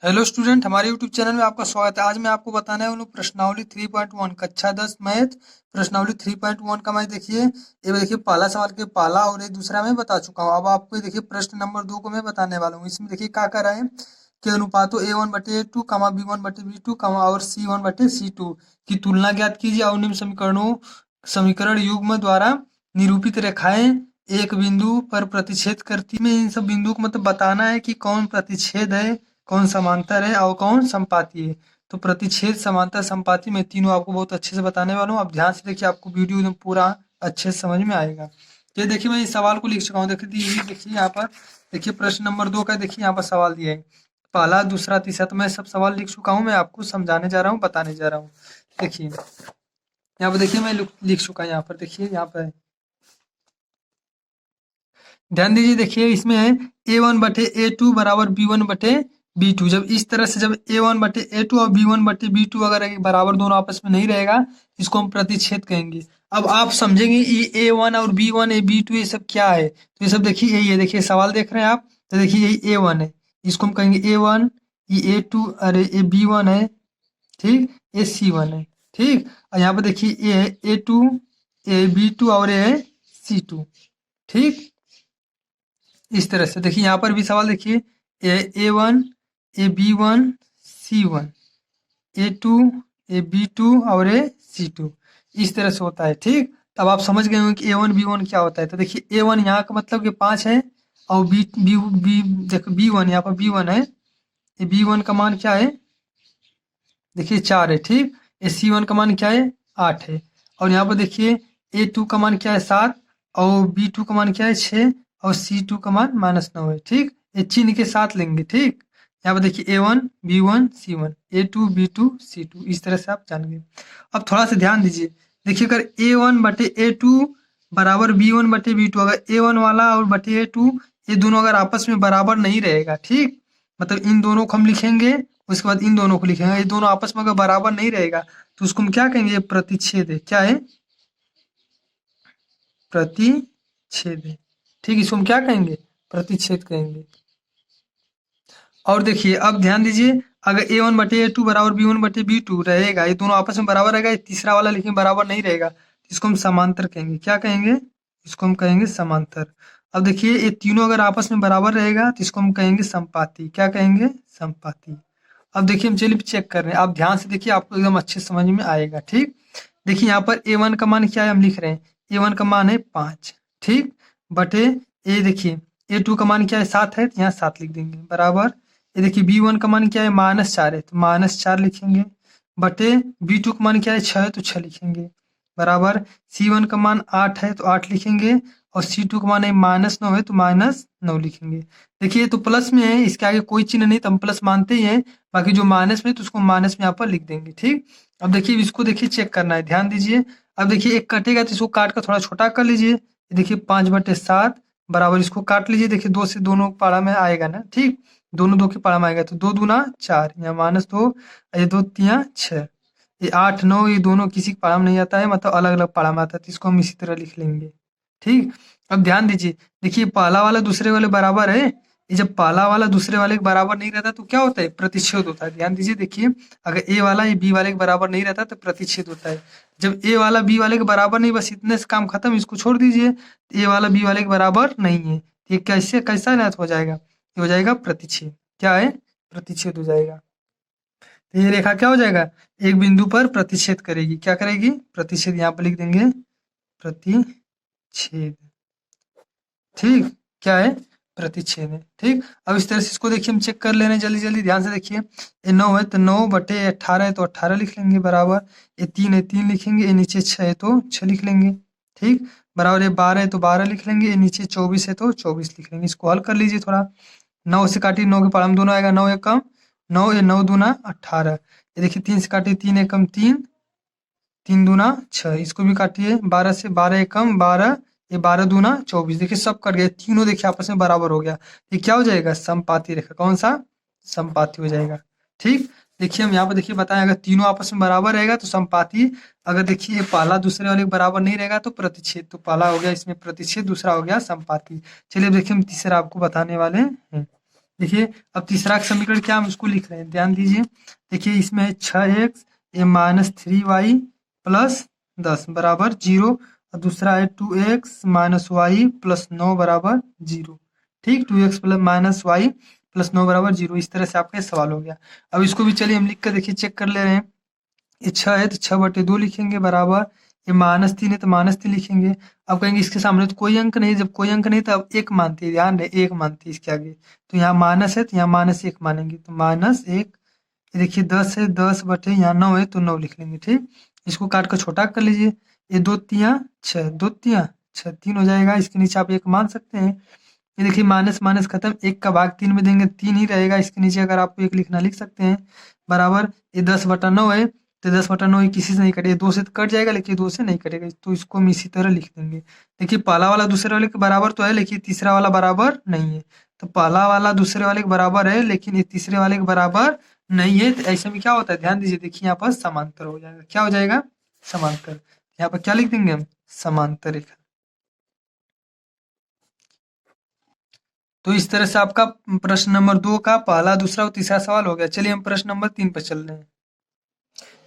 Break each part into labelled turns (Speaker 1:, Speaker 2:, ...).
Speaker 1: Hello student, हमारे YouTube channel में आपका स्वागत है। आज मैं आपको बताने वाला हूँ प्रश्नावली 3.1 कक्षा 10 मैथ। प्रश्नावली 3.1 का मैथ देखिए, ये देखिए पहला सवाल के पहला और ये दूसरा मैं बता चुका हूँ। अब आपको ये देखिए प्रश्न नंबर 2 को मैं बताने वाला हूँ। इसमें देखिए क्या कर रहा है कि अनुपातों A1/A2 B1/B2 और C1/C2 की तुलना ज्ञात कीजिए और निम्न समीकरण युग्म द्वारा निरूपित रेखाएं एक बिंदु पर प्रतिच्छेद करती है। इन सब बिंदुओं को मतलब बताना है कि कौन प्रतिच्छेद है, कौन समांतर है और कौन संपाती है। तो प्रतिच्छेद, समांतर, संपाती मैं तीनों आपको बहुत अच्छे से बताने वाला हूँ। आप ध्यान से देखिए, आपको वीडियो एकदम पूरा अच्छे से समझ में आएगा। ये देखिए मैं इस सवाल को लिख चुका हूँ। देखिए यहाँ पर देखिए प्रश्न नंबर 2 का देखिए यहाँ पर सवाल दिया है। पहला, दूसरा, तीसरा तो मैं सब सवाल लिख चुका हूँ। मैं आपको समझाने जा रहा हूँ, बताने जा रहा हूँ। देखिए यहाँ पर देखिए मैं लिख चुका है। यहाँ पर देखिए, यहाँ पर ध्यान दीजिए। देखिए इसमें है A1/A2 बराबर B1/B2। जब इस तरह से जब A1/A2 और B1/B2 अगर बराबर दोनों आपस में नहीं रहेगा, इसको हम प्रतिच्छेद कहेंगे। अब आप समझेंगे ये A1 और B1 B2 ये सब क्या है। तो ये सब देखिए यही है। देखिए सवाल देख रहे हैं आप, तो देखिए यही A1 है, इसको हम कहेंगे A1। ये A2, अरे ये B1 है, ठीक। ये C1 है, ठीक। और यहाँ पर देखिए ये है A2, ये B2 और ये है C2, ठीक। इस तरह से देखिए यहाँ पर भी सवाल देखिए, A1, B1, C1, A2, B2 और C2 इस तरह से होता है, ठीक। तब आप समझ गए होंगे कि A1 B1 क्या होता है। तो देखिए A1 यहाँ का मतलब कि 5 है और बी देखो B1 यहाँ पर B1 है। ये B1 का मान क्या है, देखिए 4 है, ठीक। ये C1 का मान क्या है, 8 है। और यहाँ पर देखिए A2 का मान क्या है, 7। और B2 का मान क्या है, 6। और C2 का मान -9 है, ठीक। ये चिन्ह के साथ लेंगे, ठीक। यहाँ पर देखिए A1 B1 C1, A2 B2 C2 इस तरह से आप जान गए। अब थोड़ा सा ध्यान दीजिए। देखिए अगर A1/A2 बराबर B1/B2, अगर A1 वाला और बटे A2 ये दोनों अगर आपस में बराबर नहीं रहेगा, ठीक। मतलब इन दोनों को हम लिखेंगे, उसके बाद इन दोनों को लिखेंगे। ये दोनों आपस में अगर बराबर नहीं रहेगा तो उसको हम क्या कहेंगे, ये प्रतिच्छेद है। क्या है, प्रतिच्छेद है, ठीक। इसको हम क्या कहेंगे, प्रतिच्छेद कहेंगे। और देखिए अब ध्यान दीजिए, अगर A1/A2 बराबर B1/B2 रहेगा, ये दोनों आपस में बराबर रहेगा, ये तीसरा वाला लेकिन बराबर नहीं रहेगा, तो इसको हम समांतर कहेंगे। क्या कहेंगे, इसको हम कहेंगे समांतर। अब देखिए ये तीनों अगर आपस में बराबर रहेगा तो इसको हम कहेंगे संपाती। क्या कहेंगे, संपाती। अब देखिए हम चलिए चेक कर रहे हैं, आप ध्यान से देखिए, आपको एकदम अच्छे समझ में आएगा, ठीक। देखिए यहाँ पर A1 का मान क्या है, हम लिख रहे हैं A1 का मान है 5, ठीक। बटे ये देखिए A2 का मान क्या है, 7 है, तो यहाँ 7 लिख देंगे, बराबर। ये देखिए B1 का मान क्या है, -4 है, तो -4 लिखेंगे। बटे B2 का मान क्या है, 6 है, तो 6 लिखेंगे, बराबर। C1 का मान 8 है तो 8 लिखेंगे। और C2 का मान है -9 है, तो -9 लिखेंगे। देखिए ये तो प्लस में है, इसके आगे कोई चिन्ह नहीं, तो हम प्लस मानते ही हैं। बाकी जो माइनस में है तो उसको माइनस में यहाँ पर लिख देंगे, ठीक। अब देखिए इसको देखिए चेक करना है, ध्यान दीजिए। अब देखिए एक कटेगा तो इसको काट कर थोड़ा छोटा कर लीजिए। ये देखिए 5/7 बराबर, इसको काट लीजिए। देखिए 2 से दोनों पारा में आएगा ना, ठीक। दोनों 2 के पारा में आएगा तो 2 दूना 4, यहाँ -2, ये 2 तिया 6, ये 8 9 ये दोनों किसी के पारा में नहीं आता है, मतलब अलग अलग पारा में आता है, तो इसको हम इसी तरह लिख लेंगे, ठीक। अब ध्यान दीजिए, देखिए पहला वाला दूसरे वाले बराबर है। ये जब पहला वाला दूसरे वाले के बराबर नहीं रहता तो क्या होता है, प्रतिच्छेद होता है। ध्यान दीजिए, देखिए अगर ए वाला ये बी वाले के बराबर नहीं रहता तो प्रतिच्छेद होता है। जब ए वाला बी वाले के बराबर नहीं, बस इतने से काम खत्म, इसको छोड़ दीजिए। ए वाला बी वाले के बराबर नहीं है, तो ये कैसे कैसा ना हो जाएगा, ये हो जाएगा प्रतिच्छेद। क्या है, प्रतिच्छेद हो जाएगा। तो ये रेखा क्या हो जाएगा, एक बिंदु पर प्रतिच्छेद करेगी। क्या करेगी, प्रतिच्छेद। यहाँ पर लिख देंगे प्रतिच्छेद, ठीक। क्या है, प्रतिच्छेद है, ठीक। अब इस तरह से इसको देखिए हम चेक कर ले रहे हैं, जल्दी जल्दी ध्यान से देखिए। ये 9 है तो 9/18 है तो 18 लिख लेंगे, बराबर। ये 3 है 3 लिखेंगे, ये नीचे 6 है तो 6 लिख लेंगे, ठीक, बराबर। ये 12 है तो 12 लिख लेंगे, ये नीचे 24 है तो 24 लिख लेंगे। इसको हल कर लीजिए थोड़ा। 9 से काटिए, 9 के पारा में दोनों आएगा, 9 एक कम 9, ये 9 दूना 18। ये देखिए 3 से काटिए, 3 एक कम 3, 3 दूना 6। इसको भी काटिए, 12 से 12 एक कम 12, ये 12 दूना 24। देखिए सब कट गए, तीनों देखिए आपस में बराबर हो गया। ये क्या हो जाएगा, समपाती रेखा। कौन सा, समपाती हो जाएगा, ठीक। देखिए हम यहाँ पर देखिए बताएं, अगर तीनों आपस में बराबर रहेगा तो समपाती। अगर देखिए ये पहला दूसरे वाले के बराबर नहीं रहेगा तो प्रतिच्छेद। तो पहला हो गया इसमें प्रतिच्छेद, दूसरा हो गया समपाती। चलिए अब देखिए हम तीसरा आपको बताने वाले हैं। देखिए अब तीसरा समीकरण क्या हम इसको लिख रहे हैं, ध्यान दीजिए। देखिए इसमें है 6x ये -3y प्लस 10 बराबर 0, और दूसरा है 2x -y प्लस 9 बराबर 0। ठीक, 2x plus minus Y plus 9 बराबर 0। इस तरह से आपका ये सवाल हो गया। अब इसको भी चलिए हम लिख कर देखिए चेक कर ले रहे हैं। ये 6 है तो 6/2 लिखेंगे बराबर, ये -3 है तो -3 लिखेंगे। अब कहेंगे इसके सामने तो कोई अंक नहीं, जब कोई अंक नहीं तो अब एक मानते हैं, ध्यान रहे एक मानते हैं इसके आगे, तो यहाँ माइनस है तो यहाँ -1 मानेंगे, तो -1। ये देखिए 10 है, 10/, यहाँ 9 है तो 9 लिख लेंगे। ठीक, इसको काट कर छोटा कर लीजिए। ये 2 तिया 6, 2 तिया 6, 3 हो जाएगा। इसके नीचे आप 1 मान सकते हैं। ये देखिए माइनस माइनस खत्म, 1 का भाग 3 में देंगे 3 ही रहेगा। इसके नीचे अगर आपको 1 लिखना लिख सकते हैं बराबर, ये 10/9 है तो 10/9 किसी से नहीं कटेगा, 2 से तो कट जाएगा लेकिन 2 से नहीं कटेगा, तो इसको हम इसी तरह लिख देंगे। देखिए पहला वाला दूसरे वाले के बराबर तो है लेकिन तीसरा वाला बराबर नहीं है, तो पहला वाला दूसरे वाले के बराबर है लेकिन ये तीसरे वाले के बराबर नहीं है। तो ऐसे में क्या होता है, ध्यान दीजिए, देखिए यहाँ पर समांतर हो जाएगा। क्या हो जाएगा, समांतर। यहाँ पर क्या लिख देंगे हम, समांतर रेखा। तो इस तरह से आपका प्रश्न नंबर 2 का पहला, दूसरा और तीसरा सवाल हो गया। चलिए हम प्रश्न नंबर 3 पर चल रहे हैं।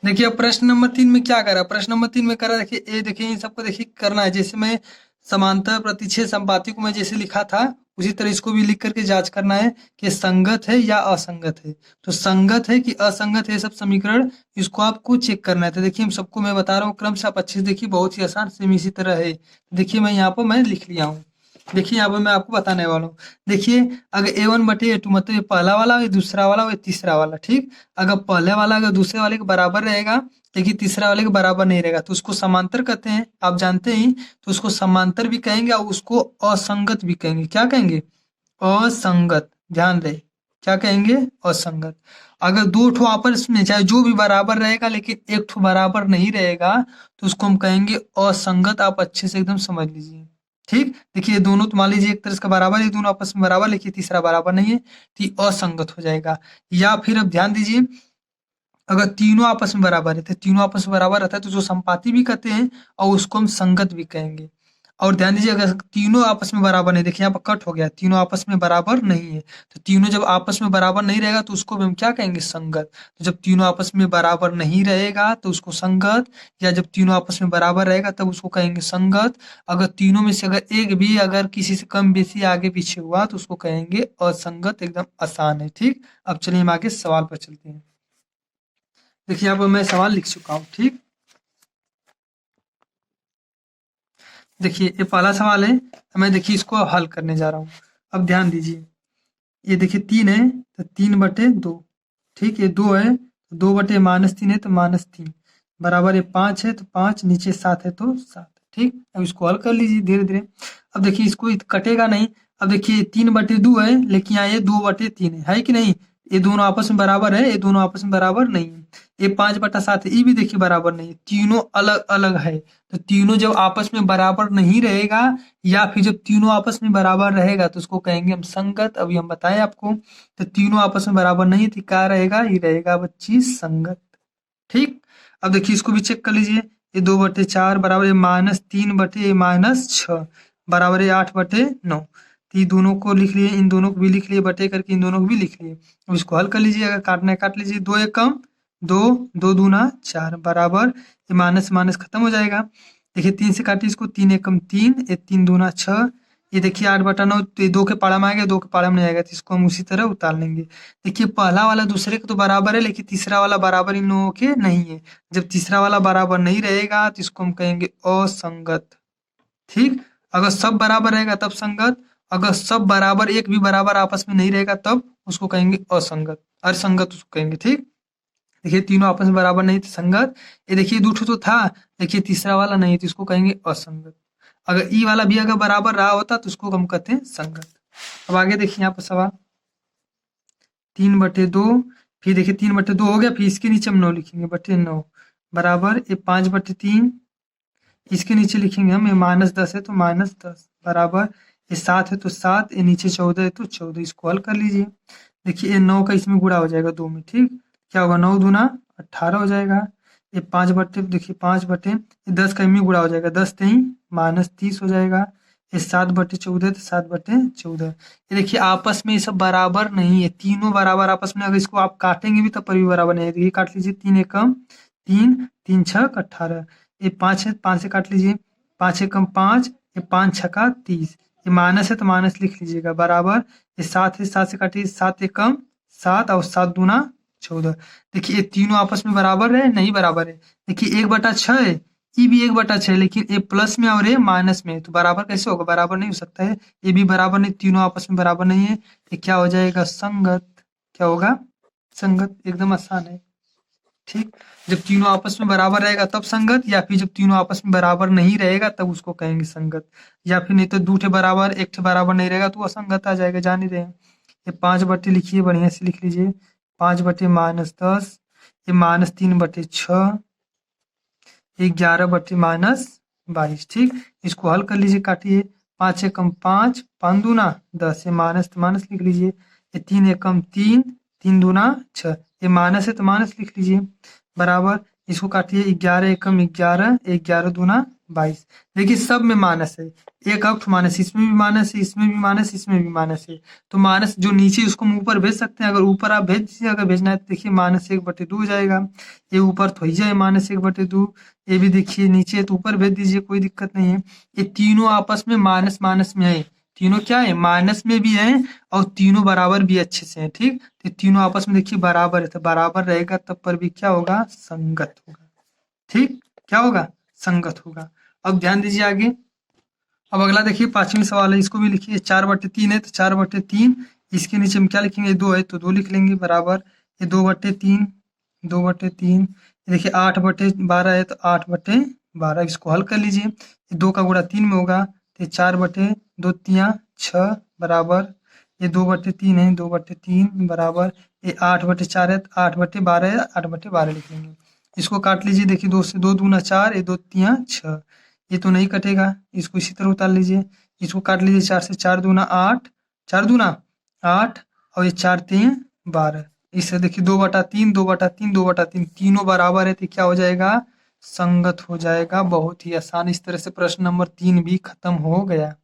Speaker 1: देखिए अब प्रश्न नंबर 3 में क्या करा, प्रश्न नंबर 3 में करा, देखिए ये देखिए इन सबको देखिए करना है। जैसे मैं समांतर प्रतिच्छेद संपाती को मैं जैसे लिखा था उसी तरह इसको भी लिख करके जांच करना है कि संगत है या असंगत है। तो संगत है कि असंगत है सब समीकरण, इसको आपको चेक करना है। तो देखिए हम सबको मैं बता रहा हूँ क्रम से, आप अच्छे से देखिए, बहुत ही आसान सेम इसी तरह है। देखिए मैं यहाँ पर मैं लिख लिया हूँ। देखिए यहाँ पर मैं आपको बताने वाला हूँ। देखिए अगर A1/A2 मतलब ये पहला वाला, ये दूसरा वाला, ये तीसरा वाला। ठीक, अगर पहले वाला अगर दूसरे वाले के बराबर रहेगा लेकिन तीसरा वाले के बराबर नहीं रहेगा तो उसको समांतर कहते हैं, आप जानते ही। तो उसको समांतर भी कहेंगे और उसको असंगत भी कहेंगे। क्या कहेंगे, असंगत। ध्यान रहे क्या कहेंगे, असंगत। अगर दो ठो आपस में चाहे जो भी बराबर रहेगा लेकिन एक ठो बराबर नहीं रहेगा तो उसको हम कहेंगे असंगत। आप अच्छे से एकदम समझ लीजिए। ठीक, देखिए दोनों तो मान लीजिए एक तरह का बराबर है, दोनों आपस में बराबर लेकिन तीसरा बराबर नहीं है तो ये असंगत हो जाएगा। या फिर अब ध्यान दीजिए, अगर तीनों आपस में बराबर है तो तीनों आपस में बराबर रहता है तो जो संपाती भी कहते हैं और उसको हम संगत भी कहेंगे। और ध्यान दीजिए अगर तीनों आपस में बराबर नहीं, देखिए यहाँ पर कट हो गया, तीनों आपस में बराबर नहीं है, तो तीनों जब आपस में बराबर नहीं रहेगा तो उसको भी हम क्या कहेंगे, संगत। तो जब तीनों आपस में बराबर नहीं रहेगा तो उसको संगत, या जब तीनों आपस में बराबर रहेगा तब उसको कहेंगे संगत। अगर तीनों में से अगर एक भी अगर किसी से कम बेसी आगे पीछे हुआ तो उसको कहेंगे असंगत। एकदम आसान है। ठीक, अब चलिए हम आगे सवाल पर चलते हैं। देखिए यहाँ पर मैं सवाल लिख चुका हूँ। ठीक, देखिए ये पहला सवाल है, मैं देखिए इसको हल करने जा रहा हूँ। अब ध्यान दीजिए, ये देखिए 3 है तो 3/2। ठीक, ये 2 है तो 2/-3 है तो -3 बराबर, ये 5 है तो 5, नीचे 7 है तो 7। ठीक, अब इसको हल कर लीजिए धीरे धीरे। अब देखिए इसको कटेगा नहीं। अब देखिए 3/2 है लेकिन यहाँ ये 2/3 है कि नहीं। ये दोनों आपस में बराबर है, ये दोनों आपस में बराबर नहीं है। ये 5/7 है, ये भी देखिए बराबर नहीं है, तीनों अलग अलग है। तो तीनों जब आपस में बराबर नहीं रहेगा या फिर जब तीनों आपस में बराबर रहेगा तो उसको कहेंगे हम संगत। अभी हम बताएं आपको, तो तीनों आपस में बराबर नहीं थी, क्या रहेगा, ये रहेगा बच्ची संगत। ठीक, अब देखिए इसको भी चेक कर लीजिए, ये 2/4 बराबर है -3/-6 बराबर है 8/9। तो ये दोनों को लिख लिए, इन दोनों को भी लिख लिए, बटे करके इन दोनों को भी लिख लिए। अब इसको हल कर लीजिए, अगर काटना है काट लीजिए। 2 एकम 2, 2 दूना 4 बराबर, ये माइनस माइनस खत्म हो जाएगा। देखिए 3 से काटिए इसको, 3 एकम 3, ये 3 दूना 6, ये देखिए 8/9, तो ये 2 के पाड़ा में आ गया, 2 के पाड़ा में नहीं आएगा तो इसको हम उसी तरह उतार लेंगे। देखिए पहला वाला दूसरे के तो बराबर है लेकिन तीसरा वाला बराबर इन लोगों के नहीं है। जब तीसरा वाला बराबर नहीं रहेगा तो इसको हम कहेंगे असंगत। ठीक, अगर सब बराबर रहेगा तब संगत, अगर सब बराबर एक भी बराबर आपस में नहीं रहेगा तब उसको कहेंगे असंगत, असंगत उसको कहेंगे। ठीक, देखिए तीनों आपस में बराबर नहीं थे संगत। ये देखिए दो ठो तो था, देखिए तीसरा वाला नहीं तो इसको कहेंगे असंगत। अगर ई वाला भी अगर बराबर रहा होता तो उसको हम कहते हैं संगत। अब आगे देखिए यहाँ पर सवाल 3/2, फिर देखिए 3/2 हो गया, फिर इसके नीचे हम 9 लिखेंगे, /9 बराबर ये 5/3, इसके नीचे लिखेंगे हम, ये -10 है तो -10 बराबर, ये 7 है तो 7, ये नीचे 14 है तो 14। इसको हल कर लीजिए। देखिए ये 9 का इसमें गुणा हो जाएगा 2 में। ठीक, क्या होगा, 9 दूना 18 हो जाएगा। ये 5/, देखिए 5/, ये 10 का इनमें गुणा हो जाएगा, 10 3 -30 हो जाएगा। ये 7/14 तो 7/14। ये देखिए आपस में ये सब बराबर नहीं है, तीनों बराबर आपस में, अगर इसको आप काटेंगे भी तब पर भी बराबर नहीं है। तो ये काट लीजिए, 3 एकम 3, 3 छक 18। ये 5 है, 5 से काट लीजिए, 5 एकम 5, ये 5 छका 30। ये माइनस है तो माइनस लिख लीजिएगा, बराबर ये 7 है, 7 से काटिए, 7 एकम 7 और 7 दूना 14। देखिए ये तीनों आपस में बराबर है, नहीं बराबर है। देखिए 1/6 है, ये भी 1/6 है, लेकिन ए प्लस में और ए माइनस में है, तो बराबर कैसे होगा, बराबर नहीं हो सकता है। ये भी बराबर नहीं, तीनों आपस में बराबर नहीं है, ये क्या हो जाएगा, संगत। क्या होगा, संगत। एकदम आसान है। ठीक, जब तीनों आपस में बराबर रहेगा तब संगत, या फिर जब तीनों आपस में बराबर नहीं रहेगा तब उसको कहेंगे संगत, या फिर नहीं तो दो ठे बराबर एक ठे बराबर नहीं रहेगा तो असंगत आ जाएगा, जान ही रहे हैं। ये 5/, लिखिए बढ़िया से लिख लीजिए, 5/-10, ये -3/6, 11/-22। ठीक, इसको हल कर लीजिए, काटिए, 5 एकम 5, 5 दूना 10, ये माइनस तो माइनस लिख लीजिए, ये 3 एकम 3, 3 दूना 6, ये माइनस है तो माइनस लिख लीजिए, बराबर इसको काटिए, 11 एकम 11, 11 दूना 22। देखिए सब में माइनस है, एक अब माइनस, इसमें भी माइनस है, इसमें भी माइनस, इसमें भी माइनस है, तो माइनस जो नीचे उसको हम ऊपर भेज सकते हैं, अगर ऊपर आप भेज दीजिए, अगर भेजना है तो देखिए -1/2 हो जाएगा, ये ऊपर तो ही जाए -1/2, ये भी देखिए नीचे है तो ऊपर भेज दीजिए, कोई दिक्कत नहीं है। ये तीनों आपस में माइनस माइनस में है, तीनों क्या है, माइनस में भी है और तीनों बराबर भी अच्छे से है। ठीक, तो तीनों आपस में देखिए बराबर है, तो बराबर रहेगा तब पर भी क्या होगा, संगत होगा। ठीक, क्या होगा, संगत होगा। अब ध्यान दीजिए आगे। अब अगला देखिए 5वीं सवाल है, इसको भी लिखिए, 4/3 है तो 4/3, इसके नीचे हम क्या लिखेंगे, 2 है तो 2 लिख लेंगे, बराबर ये 2/3, 2/3। देखिए 8/12 है तो 8/12, इसको हल कर लीजिए, ये 2 का गुणा 3 में होगा, तो 4/2 तियां 6, बराबर ये 2/3 है, 2/3 बराबर ये 8/4 है तो 8/12 है, 8/12 लिख लेंगे। इसको काट लीजिए, देखिए 2 से 2 दूना 4, ये 2 तियां 6, ये तो नहीं कटेगा, इसको इसी तरह उतार लीजिए, इसको काट लीजिए, 4 से 4 दूना 8, 4 दूना 8 और ये 4 3 12। इससे देखिए 2/3, 2/3, 2/3, तीनों बराबर है तो क्या हो जाएगा, संगत हो जाएगा। बहुत ही आसान, इस तरह से प्रश्न नंबर 3 भी खत्म हो गया।